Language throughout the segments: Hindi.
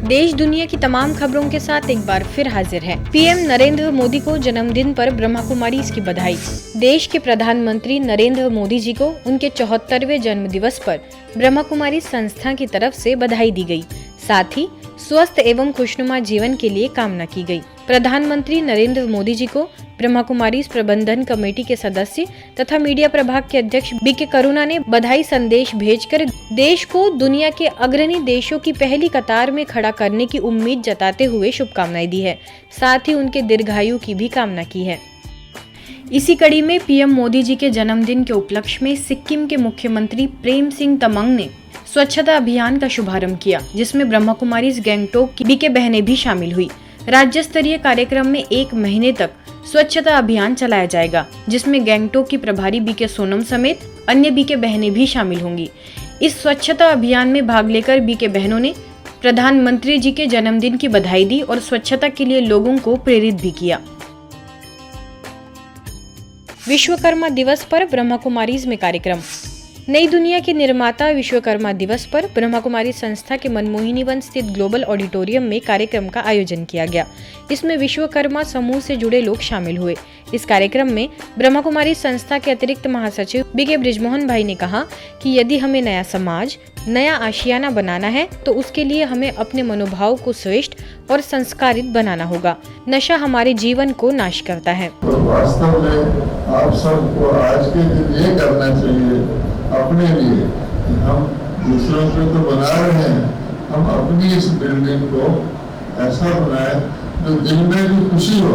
देश दुनिया की तमाम खबरों के साथ एक बार फिर हाजिर है। पीएम नरेंद्र मोदी को जन्मदिन पर ब्रह्मा कुमारीज की बधाई। देश के प्रधानमंत्री नरेंद्र मोदी जी को उनके 74वें जन्म दिवस पर ब्रह्मा कुमारी संस्था की तरफ से बधाई दी गई। साथ ही स्वस्थ एवं खुशनुमा जीवन के लिए कामना की गई। प्रधानमंत्री नरेंद्र मोदी जी को ब्रह्मा कुमारीज प्रबंधन कमेटी के सदस्य तथा मीडिया प्रभाग के अध्यक्ष बीके करुणा ने बधाई संदेश भेजकर देश को दुनिया के अग्रणी देशों की पहली कतार में खड़ा करने की उम्मीद जताते हुए शुभकामनाएं दी है। साथ ही उनके दीर्घायु की भी कामना की है। इसी कड़ी में पीएम मोदी जी के जन्मदिन के उपलक्ष्य में सिक्किम के मुख्यमंत्री प्रेम सिंह तमंग ने स्वच्छता अभियान का शुभारंभ किया, जिसमें ब्रह्मा कुमारीज गैंगटोक की बीके बहनें भी शामिल हुई। राज्य स्तरीय कार्यक्रम में 1 महीने तक स्वच्छता अभियान चलाया जाएगा, जिसमें गैंगटोक की प्रभारी बीके सोनम समेत अन्य बीके बहनें भी शामिल होंगी। इस स्वच्छता अभियान में भाग लेकर बीके बहनों ने प्रधानमंत्री जी के जन्मदिन की बधाई दी और स्वच्छता के लिए लोगों को प्रेरित भी किया। विश्वकर्मा दिवस पर ब्रह्मा कुमारीज में कार्यक्रम। नई दुनिया के निर्माता विश्वकर्मा दिवस पर ब्रह्मा कुमारी संस्था के मनमोहिनी वन स्थित ग्लोबल ऑडिटोरियम में कार्यक्रम का आयोजन किया गया। इसमें विश्वकर्मा समूह से जुड़े लोग शामिल हुए। इस कार्यक्रम में ब्रह्मा कुमारी संस्था के अतिरिक्त महासचिव बीके बृजमोहन भाई ने कहा कि यदि हमें नया समाज, नया आशियाना बनाना है तो उसके लिए हमें अपने मनोभाव को श्रेष्ठ और संस्कारित बनाना होगा। नशा हमारे जीवन को नाश करता है। तो वास्तव में आप सबको आज के दिन ये करना चाहिए अपने लिए। हम दूसरों को तो बना रहे हैं, हम अपनी इस बिल्डिंग को ऐसा बनाए जो दिल में भी खुशी हो,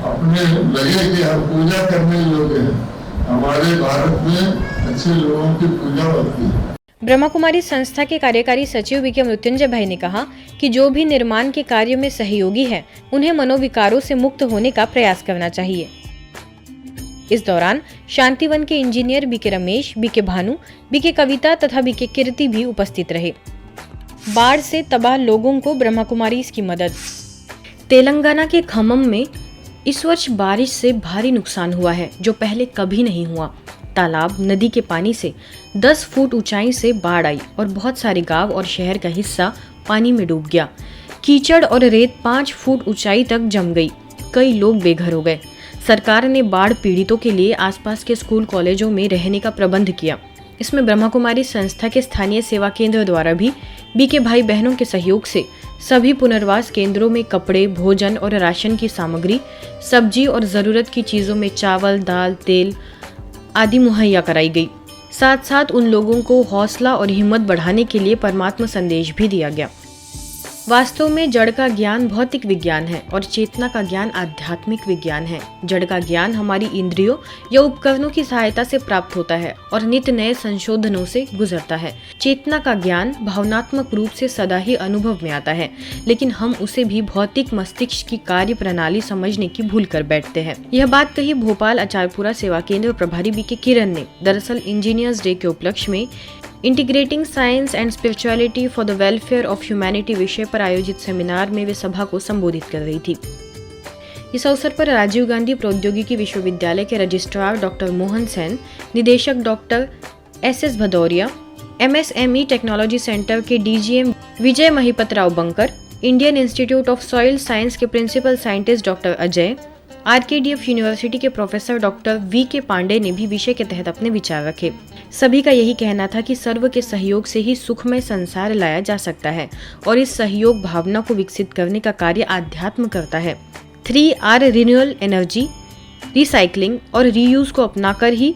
अपने लगे कि हम पूजा करने योग्य हैं। हमारे भारत में अच्छे लोगों की पूजा होती है। ब्रह्मा कुमारी संस्था के कार्यकारी सचिव बीके मृत्युंजय भाई ने कहा कि जो भी निर्माण के कार्य में सहयोगी है, उन्हें मनोविकारों से मुक्त होने का प्रयास करना चाहिए। इस दौरान शांतिवन के engineer BK Ramesh, BK Bhanu, BK Kavita तथा बीके कीर्ति भी उपस्थित रहे। बाढ़ से तबाह लोगों को ब्रह्मा कुमारीज की मदद। तेलंगाना के खम्मम में इस वर्ष बारिश से भारी नुकसान हुआ है, जो पहले कभी नहीं हुआ। तालाब, नदी के पानी से 10 फुट ऊंचाई से बाढ़ आई और बहुत सारे गांव और शहर का हिस्सा पानी में डूब गया। कीचड़ और रेत 5 फुट ऊंचाई तक जम गई। कई लोग बेघर हो गए। सरकार ने बाढ़ पीड़ितों के लिए आसपास के स्कूल कॉलेजों में रहने का प्रबंध किया। इसमें ब्रह्मा कुमारी संस्था के स्थानीय सेवा केंद्र द्वारा भी बीके भाई बहनों के सहयोग से सभी पुनर्वास केंद्रों में कपड़े, भोजन और राशन की सामग्री, सब्जी और जरूरत की चीजों में चावल, दाल, तेल आदि मुहैया कराई गई। साथ साथ उन लोगों को हौसला और हिम्मत बढ़ाने के लिए परमात्मा संदेश भी दिया गया। वास्तव में जड़ का ज्ञान भौतिक विज्ञान है और चेतना का ज्ञान आध्यात्मिक विज्ञान है। जड़ का ज्ञान हमारी इंद्रियों या उपकरणों की सहायता से प्राप्त होता है और नित्य नए संशोधनों से गुजरता है। चेतना का ज्ञान भावनात्मक रूप से सदा ही अनुभव में आता है, लेकिन हम उसे भी भौतिक मस्तिष्क की कार्य प्रणाली समझने की भूल कर बैठते हैं। यह बात कही भोपाल आचारपुरा सेवा केंद्र प्रभारी बीके किरण ने दरअसल इंजीनियर्स डे के उपलक्ष्य में integrating science and spirituality for the welfare of humanity विषय पर आयोजित सेमिनार में वे सभा को संबोधित कर रही थी। इस अवसर पर राजीव गांधी प्रौद्योगिकी विश्वविद्यालय के रजिस्ट्रार डॉक्टर मोहन सेन, निदेशक doctor S Bhadauria, MSME Technology Centre के DGM Vijay Mahipatrao Bankar, Indian Institute of Soil Science के principal scientist doctor Ajay, RKDF University के प्रोफेसर डॉक्टर VK पांडे ने भी विषय के तहत अपने विचार रखे। सभी का यही कहना था कि सर्व के सहयोग से ही सुखमय संसार लाया जा सकता है और इस सहयोग भावना को विकसित करने का कार्य आध्यात्म करता है। 3R रिन्यूअल, एनर्जी, रिसाइकलिंग और रीयूज को अपनाकर ही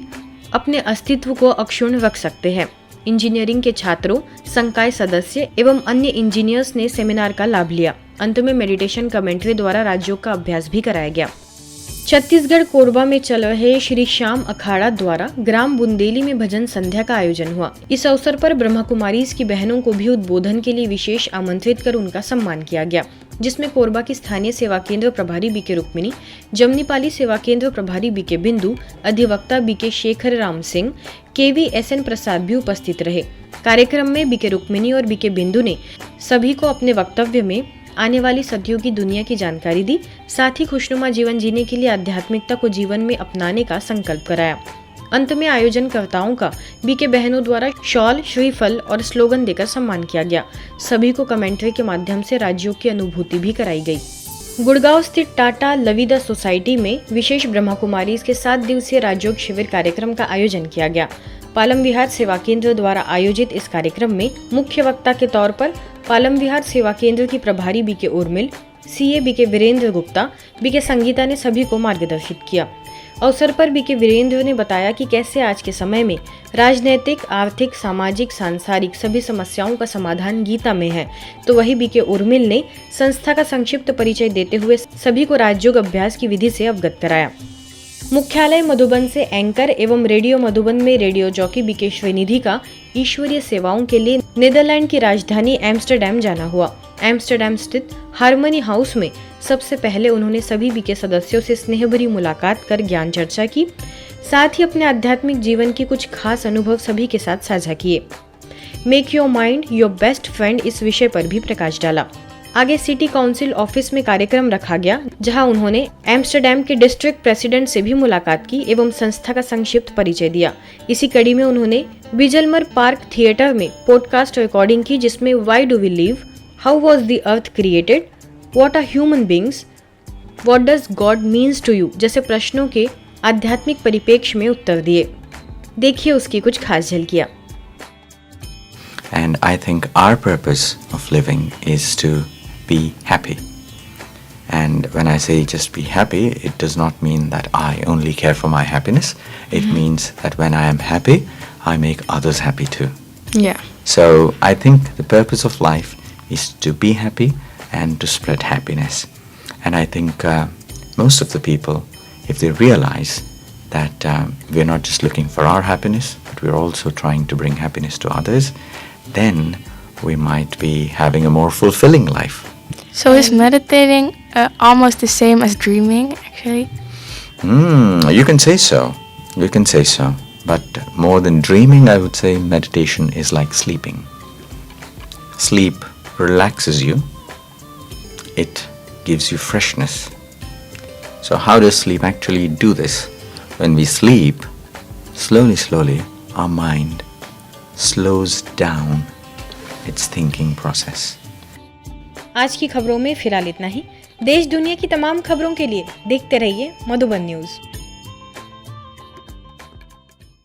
अपने अस्तित्व को अक्षुण्ण रख सकते हैं। इंजीनियरिंग के छात्रों, संकाय सदस्य एवं अन्य इंजीनियर्स ने सेमिनार का लाभ लिया। अंत में मेडिटेशन कमेंट्री द्वारा राजयोग का अभ्यास भी कराया गया। छत्तीसगढ़ कोरबा में चल रहे श्री श्याम अखाड़ा द्वारा ग्राम बुंदेली में भजन संध्या का आयोजन हुआ। इस अवसर पर ब्रह्मा कुमारीज की बहनों को भी उद्बोधन के लिए विशेष आमंत्रित कर उनका सम्मान किया गया, जिसमें कोरबा की स्थानीय सेवा केंद्र प्रभारी बीके रुक्मिणी, जमनीपाली सेवा केंद्र प्रभारी बीके बिंदु, अधिवक्ता बीके शेखर राम सिंह, KVSN प्रसाद भी उपस्थित रहे। कार्यक्रम में बीके रुक्मिणी और बीके बिंदु ने सभी को अपने वक्तव्य में आने वाली सदियों की दुनिया की जानकारी दी। साथ ही खुशनुमा जीवन जीने के लिए आध्यात्मिकता को जीवन में अपनाने का संकल्प कराया। अंत में आयोजनकर्ताओं का बीके बहनों द्वारा शॉल, श्रीफल और स्लोगन देकर सम्मान किया गया। सभी को कमेंट्री के माध्यम से राज्यों की अनुभूति भी कराई गई। गुड़गांव स्थित टाटा लविदा सोसाइटी में विशेष ब्रह्मा कुमारी के 7 दिवसीय राजयोग शिविर कार्यक्रम का आयोजन किया गया। पालम विहार सेवा केंद्र द्वारा आयोजित इस कार्यक्रम में मुख्य वक्ता के तौर पर पालम विहार सेवा केंद्र की प्रभारी BK Urmil, CA BK Virendra Gupta, BK Sangeeta ने सभी को मार्गदर्शित किया। अवसर पर बीके वीरेंद्र ने बताया कि कैसे आज के समय में राजनैतिक, आर्थिक, सामाजिक, सांसारिक सभी समस्याओं का समाधान गीता में है। तो वही बीके उर्मिल ने संस्था का संक्षिप्त परिचय देते हुए सभी को राजयोग अभ्यास की विधि से अवगत कराया। मुख्यालय मधुबन से एंकर एवं रेडियो मधुबन में रेडियो जॉकी बीके श्रीनिधि का ईश्वरीय सेवाओं के लिए नीदरलैंड की राजधानी एम्स्टरडैम जाना हुआ। एम्स्टरडैम स्थित हार्मनी हाउस में सबसे पहले उन्होंने सभी बीके सदस्यों से स्नेहभरी मुलाकात कर ज्ञान चर्चा की, साथ ही अपने आध्यात्मिक जीवन के कुछ खास अनुभव सभी के साथ साझा किए। Make your mind your best friend इस विषय पर भी प्रकाश डाला। आगे सिटी काउंसिल ऑफिस में कार्यक्रम रखा गया, जहां उन्होंने एम्स्टरडैम के डिस्ट्रिक्ट प्रेसिडेंट से भी मुलाकात की एवं संस्था का संक्षिप्त परिचय दिया। इसी कड़ी में उन्होंने बिजलमर पार्क थिएटर में पॉडकास्ट रिकॉर्डिंग की, जिसमें why do we live, how was the earth created, what are human beings, what does god means to you जैसे प्रश्नों के आध्यात्मिक परिप्रेक्ष्य में उत्तर दिए। देखिए उसकी कुछ खास झलकियां। And I think our purpose of living is to be happy. And when I say just be happy, it does not mean that I only care for my happiness. It means that when I am happy, I make others happy too. Yeah. So I think the purpose of life is to be happy and to spread happiness. And I think most of the people, if they realize that we're not just looking for our happiness, but we're also trying to bring happiness to others, then we might be having a more fulfilling life. So is meditating almost the same as dreaming, actually? You can say so. You can say so. But more than dreaming, I would say meditation is like sleeping. Sleep relaxes you. It gives you freshness. So how does sleep actually do this? When we sleep, slowly, our mind slows down its thinking process. आज की खबरों में फिलहाल इतना ही। देश दुनिया की तमाम खबरों के लिए देखते रहिए मधुबन न्यूज।